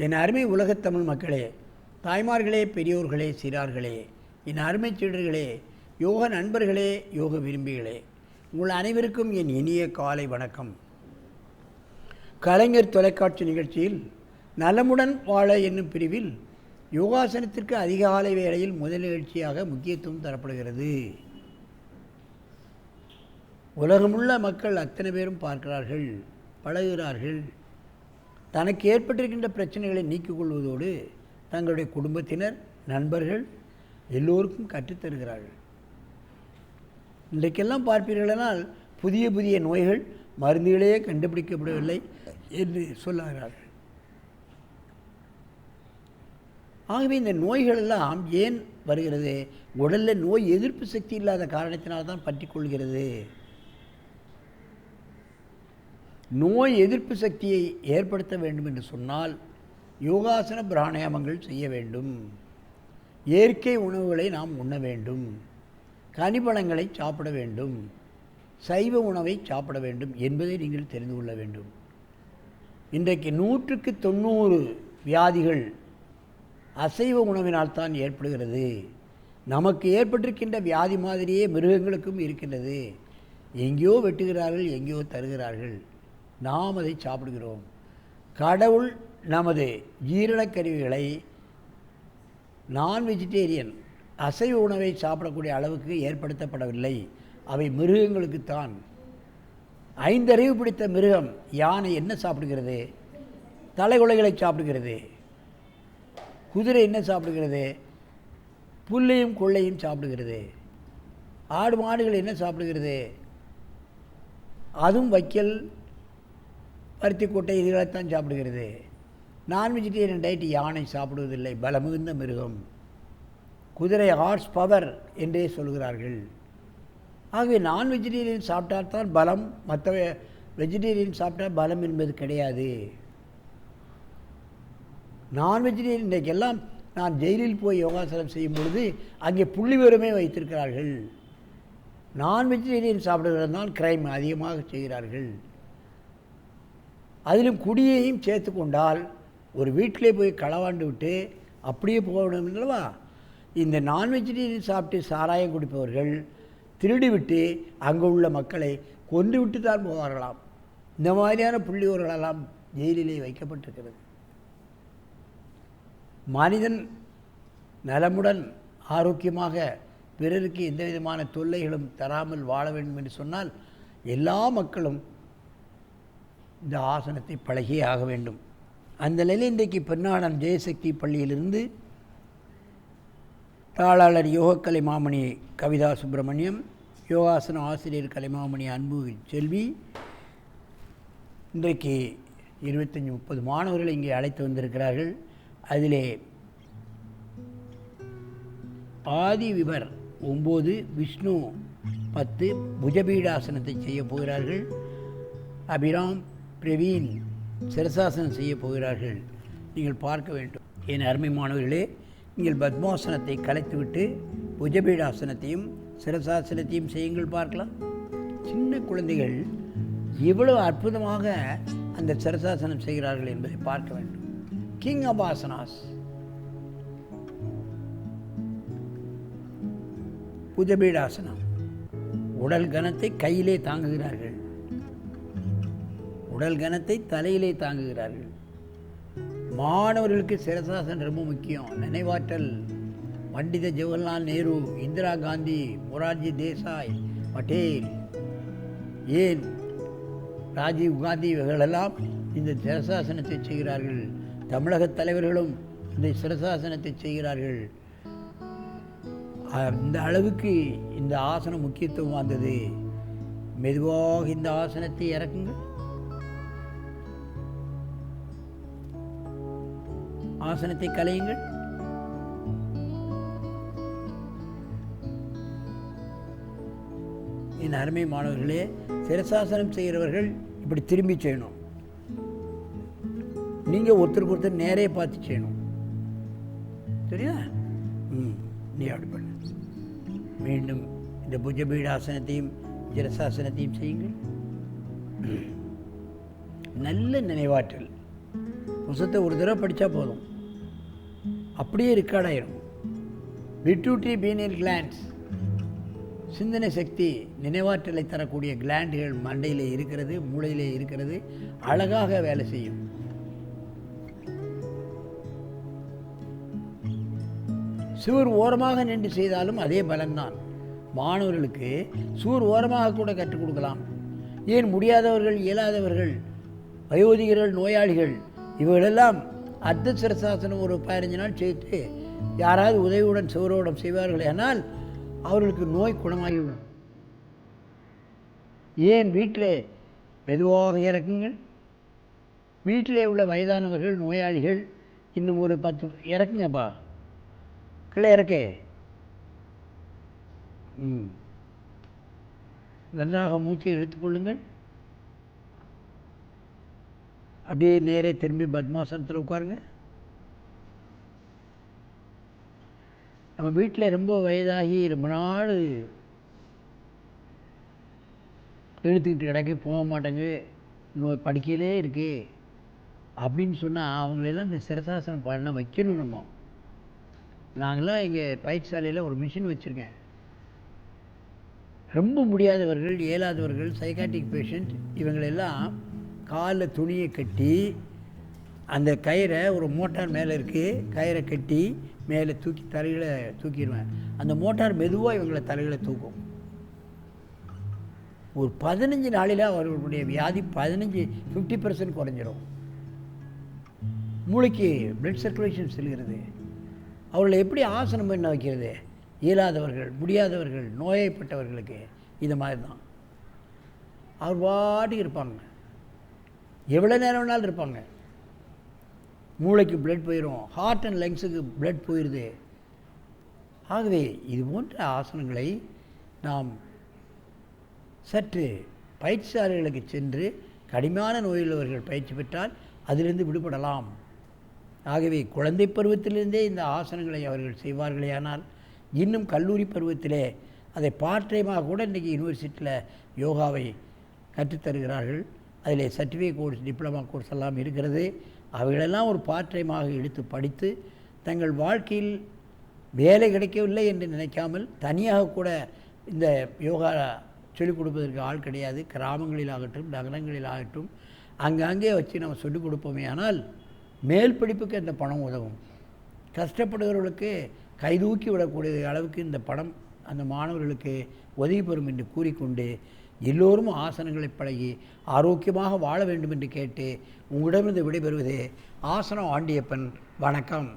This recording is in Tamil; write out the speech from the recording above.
என் அருமை உலகத் தமிழ் மக்களே, தாய்மார்களே, பெரியோர்களே, சிறார்களே, என் அருமை சீடர்களே, யோக நண்பர்களே, யோக விரும்பிகளே, உங்கள் அனைவருக்கும் என் இனிய காலை வணக்கம். கலைஞர் தொலைக்காட்சி நிகழ்ச்சியில் நலமுடன் வாழ என்னும் பிரிவில் யோகாசனத்திற்கு அதிகாலை வேளையில் முதல் நிகழ்ச்சியாக முக்கியத்துவம் தரப்படுகிறது. உலகமுள்ள மக்கள் அத்தனை பேரும் பார்க்கிறார்கள், பழகுகிறார்கள். தனக்கு ஏற்பட்டிருக்கின்ற பிரச்சனைகளை நீக்கிக் கொள்வதோடு தங்களுடைய குடும்பத்தினர், நண்பர்கள் எல்லோருக்கும் கற்றுத்தருகிறார்கள். இன்றைக்கெல்லாம் பார்ப்பீர்களானால் புதிய புதிய நோய்கள் மருந்துகளே கண்டுபிடிக்கப்படவில்லை என்று சொல்லுகிறார்கள். ஆகவே இந்த நோய்களெல்லாம் ஏன் வருகிறது? உடலில் நோய் எதிர்ப்பு சக்தி இல்லாத காரணத்தினால்தான் பற்றி கொள்கிறது. நோய் எதிர்ப்பு சக்தியை ஏற்படுத்த வேண்டும் என்று சொன்னால் யோகாசன பிராணாயாமங்கள் செய்ய வேண்டும். இயற்கை உணவுகளை நாம் உண்ண வேண்டும். கனிபழங்களை சாப்பிட வேண்டும். சைவ உணவை சாப்பிட வேண்டும் என்பதை நீங்கள் தெரிந்து கொள்ள வேண்டும். இன்றைக்கு 100க்கு 90 வியாதிகள் அசைவ உணவினால்தான் ஏற்படுகிறது. நமக்கு ஏற்பட்டிருக்கின்ற வியாதி மாதிரியே மிருகங்களுக்கும் இருக்கின்றது. எங்கேயோ வெட்டுகிறார்கள், எங்கேயோ தருகிறார்கள், நாம் அதை சாப்பிடுகிறோம். கடவுள் நமது ஜீரணக்கருவிகளை நான் வெஜிடேரியன் அசைவ உணவை சாப்பிடக்கூடிய அளவுக்கு ஏற்படுத்தப்படவில்லை. அவை மிருகங்களுக்குத்தான். 5 அறிவு பிடித்த மிருகம் யானை என்ன சாப்பிடுகிறது? தலைகுலைகளை சாப்பிடுகிறது. குதிரை என்ன சாப்பிடுகிறது? புல்லையும் கொள்ளையும் சாப்பிடுகிறது. ஆடு மாடுகள் என்ன சாப்பிடுகிறது? அதுவும் வைக்கல், பருத்தி கொட்டை இதுகளைத்தான் சாப்பிடுகிறது. நான் வெஜிடேரியன் டயட் யானை சாப்பிடுவதில்லை, பலமிகுந்த மிருகம். குதிரை ஹார்ஸ் பவர் என்றே சொல்கிறார்கள். ஆகவே நான் வெஜிடேரியன் சாப்பிட்டால்தான் பலம், மற்ற வெஜிடேரியன் சாப்பிட்டால் பலம் என்பது கிடையாது. நான் வெஜிடேரியன் இன்றைக்கெல்லாம் நான் ஜெயிலில் போய் யோகாசனம் செய்யும் பொழுது அங்கே புள்ளி விவரமே வைத்திருக்கிறார்கள். நான் வெஜிடேரியன் சாப்பிடுகிறது தான் கிரைம் அதிகமாக செய்கிறார்கள். அதிலும் குடியையும் சேர்த்து கொண்டால் ஒரு வீட்டிலே போய் களவாண்டு விட்டு அப்படியே போகணும் இல்லவா? இந்த நான் வெஜிடேரியன் சாப்பிட்டு சாராயம் குடிப்பவர்கள் திருடிவிட்டு அங்கே உள்ள மக்களை கொன்று விட்டு தான் போவார்களாம். இந்த மாதிரியான புள்ளியோர்களெல்லாம் ஜெயிலிலே வைக்கப்பட்டிருக்கிறது. மனிதன் நலமுடன் ஆரோக்கியமாக பிறருக்கு எந்த விதமான தொல்லைகளும் தராமல் வாழ வேண்டும் என்று சொன்னால் எல்லா மக்களும் இந்த ஆசனத்தை பழகியே ஆக வேண்டும். அந்த நிலையில் இன்றைக்கு பெண்ணாடன் ஜெயசக்தி பள்ளியிலிருந்து தாளாளர் யோகக்கலை மாமணி கவிதா சுப்பிரமணியம், யோகாசன ஆசிரியர் கலைமாமணி அன்பு செல்வி இன்றைக்கு 25-30 மாணவர்கள் இங்கே அழைத்து வந்திருக்கிறார்கள். அதிலே ஆதி விவர் 9, விஷ்ணு 10 புஜபீடாசனத்தை செய்ய போகிறார்கள். அபிராம், பிரவீன் சிரசாசனம் செய்ய போகிறார்கள். நீங்கள் பார்க்க வேண்டும். என் அருமை மாணவர்களே, நீங்கள் பத்மாசனத்தை கலைத்துவிட்டு புஜபீடாசனத்தையும் சிரசாசனத்தையும் செய்யுங்கள், பார்க்கலாம். சின்ன குழந்தைகள் எவ்வளவு அற்புதமாக அந்த சிரசாசனம் செய்கிறார்கள் என்பதை பார்க்க வேண்டும். கிங் ஆஃப் ஆசனாஸ், புஜபீடாசனம். உடல் கனத்தை கையிலே தாங்குகிறார்கள், உடல் கனத்தை தலையிலே தாங்குகிறார்கள். மாணவர்களுக்கு சிரசாசனம் ரொம்ப முக்கியம். நினைவாற்றல். பண்டித ஜவஹர்லால் நேரு, இந்திரா காந்தி, மொரார்ஜி தேசாய், பட்டேல், ஏன் ராஜீவ் காந்தி இவர்களெல்லாம் இந்த சிரசாசனத்தை செய்கிறார்கள். தமிழக தலைவர்களும் இந்த சிரசாசனத்தை செய்கிறார்கள். இந்த அளவுக்கு இந்த ஆசனம் முக்கியத்துவம் வாய்ந்தது. மெதுவாக இந்த ஆசனத்தை இறக்குங்கள். ஆசனத்தை கலையுங்கள். என் அருமை மாணவர்களே, சிரசாசனம் செய்கிறவர்கள் இப்படி திரும்பி செய்யணும். நீங்கள் ஒருத்தருக்கு ஒருத்தர் நேரே பார்த்து செய்யணும். சரியா? நீ அப்படி பண்ண. மீண்டும் இந்த புஜபீடாசனத்தையும் சிரசாசனத்தையும் செய்யுங்கள். நல்ல நினைவாற்றல். புஸ்தகத்தை ஒரு தடவை படித்தா போதும், அப்படியே ரெக்கார்ட் ஆயிடும். பிட்யூட்டரி பீனியல் கிளாண்ட்ஸ், சிந்தனை சக்தி, நினைவாற்றலை தரக்கூடிய கிளாண்டுகள் மண்டையிலே இருக்கிறது, மூளையிலே இருக்கிறது, அழகாக வேலை செய்யும். சுவர் ஓரமாக நின்று செய்தாலும் அதே பலன்தான். மாணவர்களுக்கு சுவர் ஓரமாக கூட கற்றுக் கொடுக்கலாம். ஏன் முடியாதவர்கள், இயலாதவர்கள், வயோதிகர்கள், நோயாளிகள் இவர்களெல்லாம் அர்த்த சிரசாசனம் ஒரு 15 நாள் செய்து யாராவது உதவியுடன் சுவரோடம் செய்வார்கள் ஆனால் அவர்களுக்கு நோய் குணமாகிவிடும். ஏன் வீட்டிலே மெதுவாக இறக்குங்கள். வீட்டிலே உள்ள வயதானவர்கள், நோயாளிகள் இன்னும் ஒரு 10 இறக்குங்கப்பா, கீழே இறக்கே. நன்றாக மூச்சை இழுத்துக்கொள்ளுங்கள். அப்படியே நேரே திரும்பி பத்மாசனத்தில் உட்காருங்க. நம்ம வீட்டில் ரொம்ப வயதாகி ரொம்ப நாள் எடுத்துக்கிட்டு கிடக்கு, போக மாட்டேங்க, படிக்கையிலே இருக்குது அப்படின்னு சொன்னால் அவங்களெல்லாம் இந்த சிரசாசனம் பண்ண வைக்கணும். நம்ம நாங்களாம் எங்கள் பயிற்சிசாலையில் ஒரு மிஷின் வச்சுருக்கேன். ரொம்ப முடியாதவர்கள், இயலாதவர்கள், சைக்காட்டிக் பேஷண்ட் இவங்களெல்லாம் காலில் துணியை கட்டி அந்த கயிறை, ஒரு மோட்டார் மேலே இருக்குது, கயிறை கட்டி மேலே தூக்கி தலைகளை தூக்கிடுவேன். அந்த மோட்டார் மெதுவாக இவங்களை தலைகளை தூக்கும். ஒரு 15 நாளில் அவர்களுடைய வியாதி 50% குறைஞ்சிரும். மூளைக்கு பிளட் சர்க்குலேஷன் செல்கிறது. அவர்களை எப்படி ஆசனம் பண்ண வைக்கிறது? இயலாதவர்கள், முடியாதவர்கள், நோயப்பட்டவர்களுக்கு இது மாதிரி தான். அவர் பாட்டுக்கு இருப்பாங்க, எவ்வளோ நேரம் வேணாலும் இருப்பாங்க. மூளைக்கு பிளட் போயிடும், ஹார்ட் அண்ட் லங்ஸுக்கு பிளட் போயிடுது. ஆகவே இது போன்ற ஆசனங்களை நாம் சற்று பயிற்சியாளர்களுக்கு சென்று கடுமையான நோயுள்ளவர்கள் பயிற்சி பெற்றால் அதிலிருந்து விடுபடலாம். ஆகவே குழந்தை பருவத்திலிருந்தே இந்த ஆசனங்களை அவர்கள் செய்வார்களேயானால் இன்னும் கல்லூரி பருவத்திலே அதை பார்ட் டைமாக கூட இன்றைக்கி யூனிவர்சிட்டியில் யோகாவை கற்றுத்தருகிறார்கள். அதில் சர்டிஃபிகேட் கோர்ஸ், டிப்ளமா கோர்ஸ் எல்லாம் இருக்கிறது. அவைகளெல்லாம் ஒரு பார்ட் டைமாக எடுத்து படித்து தங்கள் வாழ்க்கையில் வேலை கிடைக்கவில்லை என்று நினைக்காமல் தனியாக கூட இந்த யோகா சொல்லிக் கொடுப்பதற்கு ஆள் கிடையாது. கிராமங்களிலாகட்டும், நகரங்களிலாகட்டும் அங்கங்கே வச்சு நம்ம சொல்லிக் கொடுப்போமே ஆனால் மேல் படிப்புக்கு அந்த பணம் உதவும். கஷ்டப்படுகிறவர்களுக்கு கைதூக்கி விடக்கூடிய அளவுக்கு இந்த பணம் அந்த மாணவர்களுக்கு உதவி பெறும் என்று கூறிக்கொண்டு எல்லோரும் ஆசனங்களை பழகி ஆரோக்கியமாக வாழ வேண்டும் என்று கேட்டு உங்களிடமிருந்து விடைபெறுவது ஆசனம் ஆண்டியப்பன். வணக்கம்.